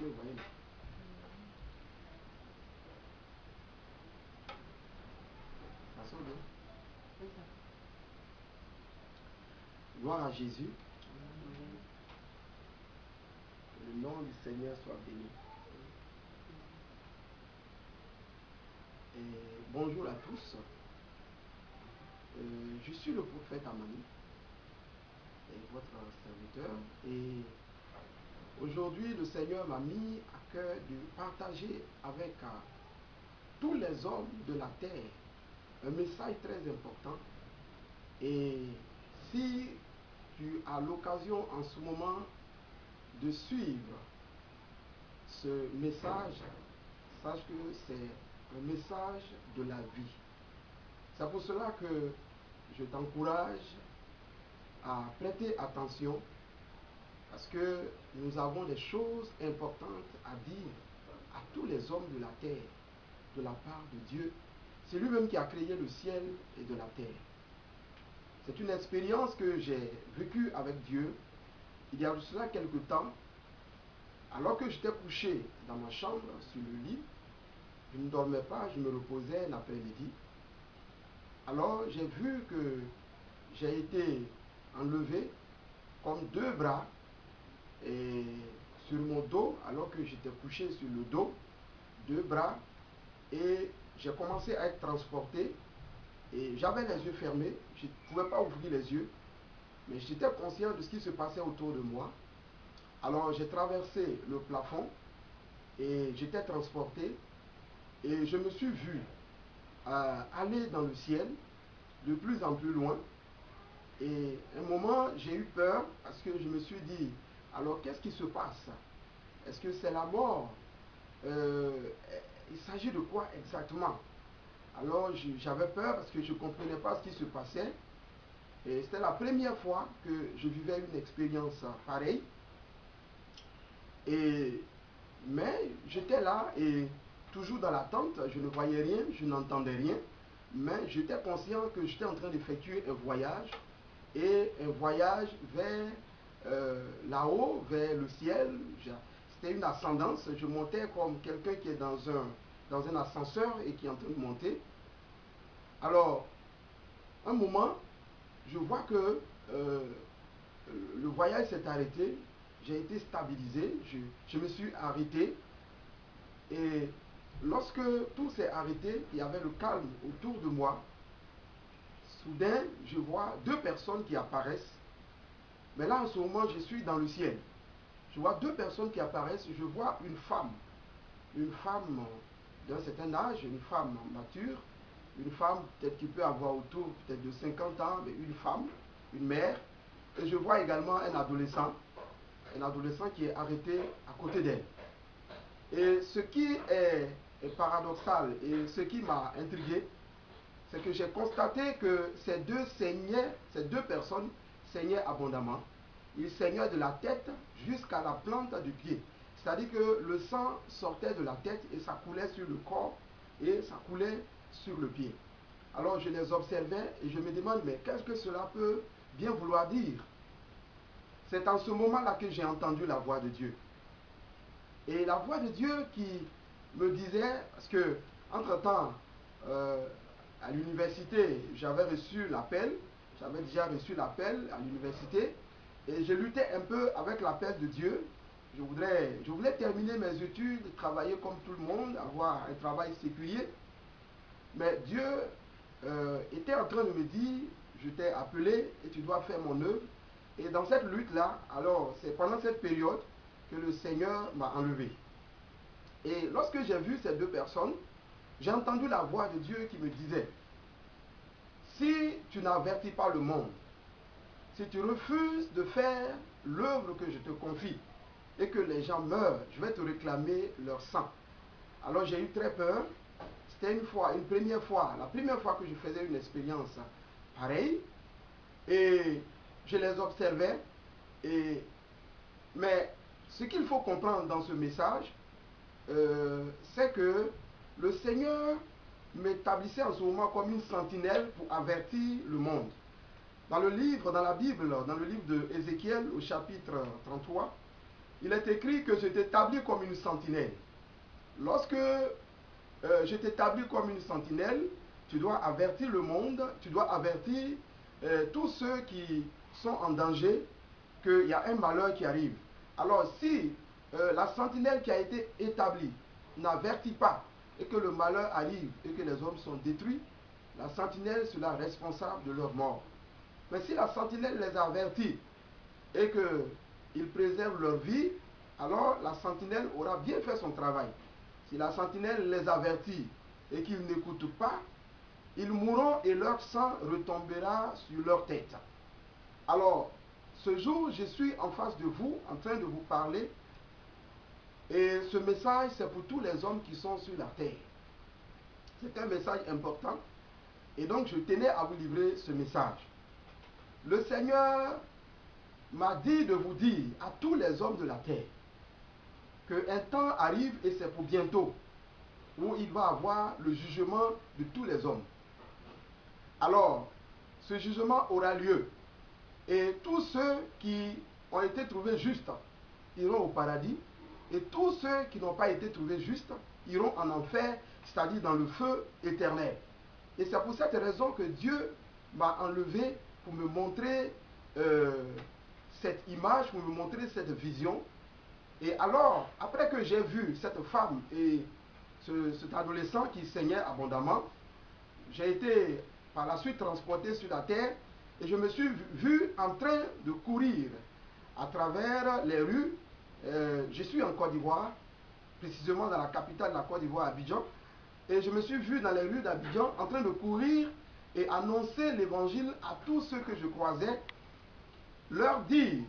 que vous voyez là. Ça sort bien. C'est ça. Gloire à Jésus. Que le nom du Seigneur soit béni. Et bonjour à tous. Je suis le prophète Amani, et votre serviteur. Et aujourd'hui, le Seigneur m'a mis à cœur de partager avec tous les hommes de la terre un message très important. Et si tu as l'occasion en ce moment de suivre ce message, sache que c'est un message de la vie. C'est pour cela que je t'encourage à prêter attention, parce que nous avons des choses importantes à dire à tous les hommes de la terre, de la part de Dieu. C'est lui-même qui a créé le ciel et de la terre. C'est une expérience que j'ai vécue avec Dieu il y a de cela quelque temps, alors que j'étais couché dans ma chambre, sur le lit. Je ne dormais pas, je me reposais l'après-midi. Alors j'ai vu que j'ai été enlevé comme deux bras et sur mon dos, alors que j'étais couché sur le dos, deux bras, et j'ai commencé à être transporté. Et j'avais les yeux fermés, je ne pouvais pas ouvrir les yeux, mais j'étais conscient de ce qui se passait autour de moi. Alors j'ai traversé le plafond et j'étais transporté, et je me suis vu aller dans le ciel de plus en plus loin. Et à un moment, j'ai eu peur parce que je me suis dit, alors qu'est-ce qui se passe? Est-ce que c'est la mort? Il s'agit de quoi exactement? Alors j'avais peur parce que je ne comprenais pas ce qui se passait. Et c'était la première fois que je vivais une expérience pareille. Mais j'étais là et toujours dans l'attente, je ne voyais rien, je n'entendais rien. Mais j'étais conscient que j'étais en train d'effectuer un voyage, et un voyage vers là-haut, vers le ciel. C'était une ascendance. Je montais comme quelqu'un qui est dans un ascenseur et qui est en train de monter. Alors, un moment, je vois que le voyage s'est arrêté. J'ai été stabilisé. Je me suis arrêté. Et lorsque tout s'est arrêté, il y avait le calme autour de moi. Soudain, je vois deux personnes qui apparaissent. Mais là, en ce moment, je suis dans le ciel. Je vois deux personnes qui apparaissent. Je vois une femme d'un certain âge, une femme mature, une femme peut-être qui peut avoir autour peut-être de 50 ans, mais une femme, une mère. Et je vois également un adolescent qui est arrêté à côté d'elle. Et ce qui est paradoxal et ce qui m'a intrigué, c'est que j'ai constaté que ces deux personnes saignaient abondamment. Ils saignaient de la tête jusqu'à la plante du pied. C'est-à-dire que le sang sortait de la tête et ça coulait sur le corps et ça coulait sur le pied. Alors je les observais et je me demande, mais qu'est-ce que cela peut bien vouloir dire? C'est en ce moment-là que j'ai entendu la voix de Dieu. Et la voix de Dieu qui me disait, parce que entre-temps, à l'université, j'avais déjà reçu l'appel à l'université, et je luttais un peu avec l'appel de Dieu. Je voulais terminer mes études, travailler comme tout le monde, avoir un travail séculier. Mais Dieu était en train de me dire, je t'ai appelé et tu dois faire mon œuvre. Et dans cette lutte-là, alors c'est pendant cette période que le Seigneur m'a enlevé. Et lorsque j'ai vu ces deux personnes, j'ai entendu la voix de Dieu qui me disait, si tu n'avertis pas le monde, si tu refuses de faire l'œuvre que je te confie et que les gens meurent, je vais te réclamer leur sang. Alors j'ai eu très peur. C'était la première fois que je faisais une expérience pareille. Et je les observais. Mais ce qu'il faut comprendre dans ce message, c'est que le Seigneur m'établissait en ce moment comme une sentinelle pour avertir le monde. Dans la Bible, dans le livre de Ézéchiel au chapitre 33, il est écrit que je t'établis comme une sentinelle. Lorsque je t'établis comme une sentinelle, tu dois avertir le monde, tu dois avertir tous ceux qui sont en danger qu'il y a un malheur qui arrive. Alors si la sentinelle qui a été établie n'avertit pas et que le malheur arrive et que les hommes sont détruits, la sentinelle sera responsable de leur mort. Mais si la sentinelle les avertit et qu'ils préservent leur vie, alors la sentinelle aura bien fait son travail. Si la sentinelle les avertit et qu'ils n'écoutent pas, ils mourront et leur sang retombera sur leur tête. Alors, ce jour, je suis en face de vous, en train de vous parler, et ce message, c'est pour tous les hommes qui sont sur la terre. C'est un message important, et donc je tenais à vous livrer ce message. Le Seigneur m'a dit de vous dire à tous les hommes de la terre qu'un temps arrive, et c'est pour bientôt, où il va avoir le jugement de tous les hommes. Alors, ce jugement aura lieu, et tous ceux qui ont été trouvés justes iront au paradis, et tous ceux qui n'ont pas été trouvés justes iront en enfer, c'est-à-dire dans le feu éternel. Et c'est pour cette raison que Dieu m'a enlevé pour me montrer cette image, pour me montrer cette vision. Et alors, après que j'ai vu cette femme et cet adolescent qui saignait abondamment, j'ai été par la suite transporté sur la terre et je me suis vu en train de courir à travers les rues. Je suis en Côte d'Ivoire, précisément dans la capitale de la Côte d'Ivoire, Abidjan, et je me suis vu dans les rues d'Abidjan en train de courir et annoncer l'évangile à tous ceux que je croisais, leur dire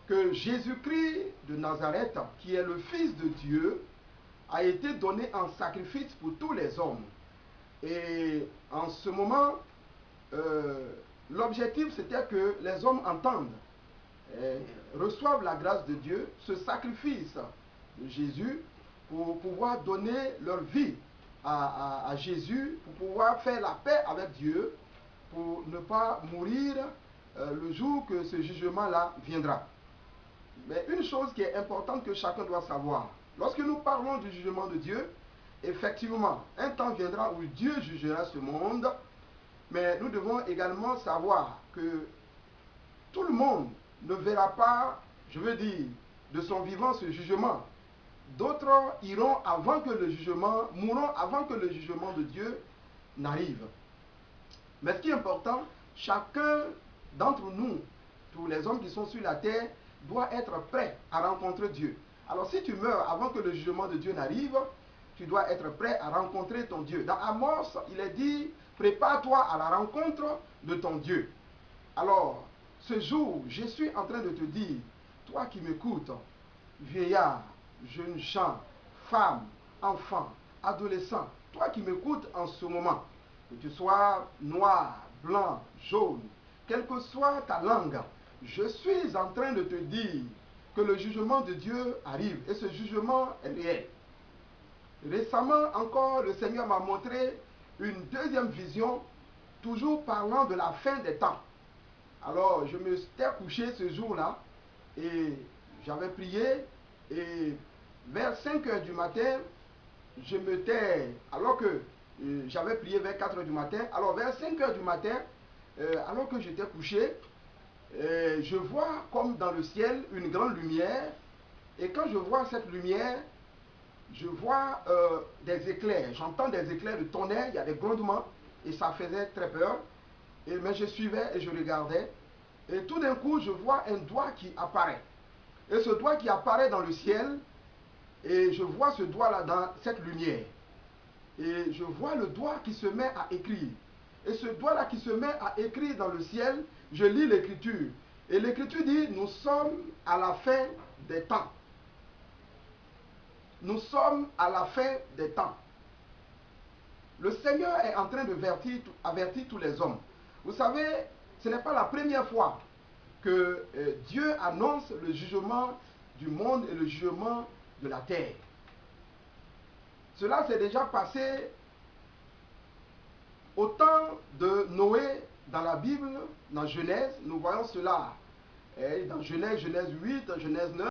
que Jésus-Christ de Nazareth, qui est le Fils de Dieu, a été donné en sacrifice pour tous les hommes. Et en ce moment, l'objectif c'était que les hommes entendent, reçoivent la grâce de Dieu, ce sacrifice de Jésus, pour pouvoir donner leur vie à Jésus, pour pouvoir faire la paix avec Dieu, pour ne pas mourir le jour que ce jugement-là viendra. Mais une chose qui est importante que chacun doit savoir, lorsque nous parlons du jugement de Dieu, effectivement, un temps viendra où Dieu jugera ce monde, mais nous devons également savoir que tout le monde ne verra pas, je veux dire, de son vivant ce jugement. D'autres iront avant que le jugement, mourront avant que le jugement de Dieu n'arrive. Mais ce qui est important, chacun d'entre nous, tous les hommes qui sont sur la terre, doit être prêt à rencontrer Dieu. Alors si tu meurs avant que le jugement de Dieu n'arrive, tu dois être prêt à rencontrer ton Dieu. Dans Amos, il est dit, prépare-toi à la rencontre de ton Dieu. Alors, ce jour, je suis en train de te dire, toi qui m'écoutes, vieillard, jeunes gens, femmes, enfants, adolescents, toi qui m'écoutes en ce moment, que tu sois noir, blanc, jaune, quelle que soit ta langue, je suis en train de te dire que le jugement de Dieu arrive et ce jugement est réel. Récemment encore, le Seigneur m'a montré une deuxième vision, toujours parlant de la fin des temps. Alors, je me suis couché ce jour-là et j'avais prié et vers 5 heures du matin, je me tais, alors que j'avais prié vers 4 heures du matin, alors vers 5 heures du matin, alors que j'étais couché, je vois comme dans le ciel une grande lumière, et quand je vois cette lumière, je vois des éclairs, j'entends des éclairs de tonnerre, il y a des grondements, et ça faisait très peur, mais je suivais et je regardais, et tout d'un coup je vois un doigt qui apparaît, et ce doigt qui apparaît dans le ciel, et je vois ce doigt-là dans cette lumière, et je vois le doigt qui se met à écrire, et ce doigt-là qui se met à écrire dans le ciel, je lis l'écriture, et l'écriture dit, nous sommes à la fin des temps. Nous sommes à la fin des temps. Le Seigneur est en train de avertir tous les hommes. Vous savez, ce n'est pas la première fois que Dieu annonce le jugement du monde et le jugement de la terre. Cela s'est déjà passé au temps de Noé dans la Bible, dans Genèse. Nous voyons cela dans Genèse 8, Genèse 9.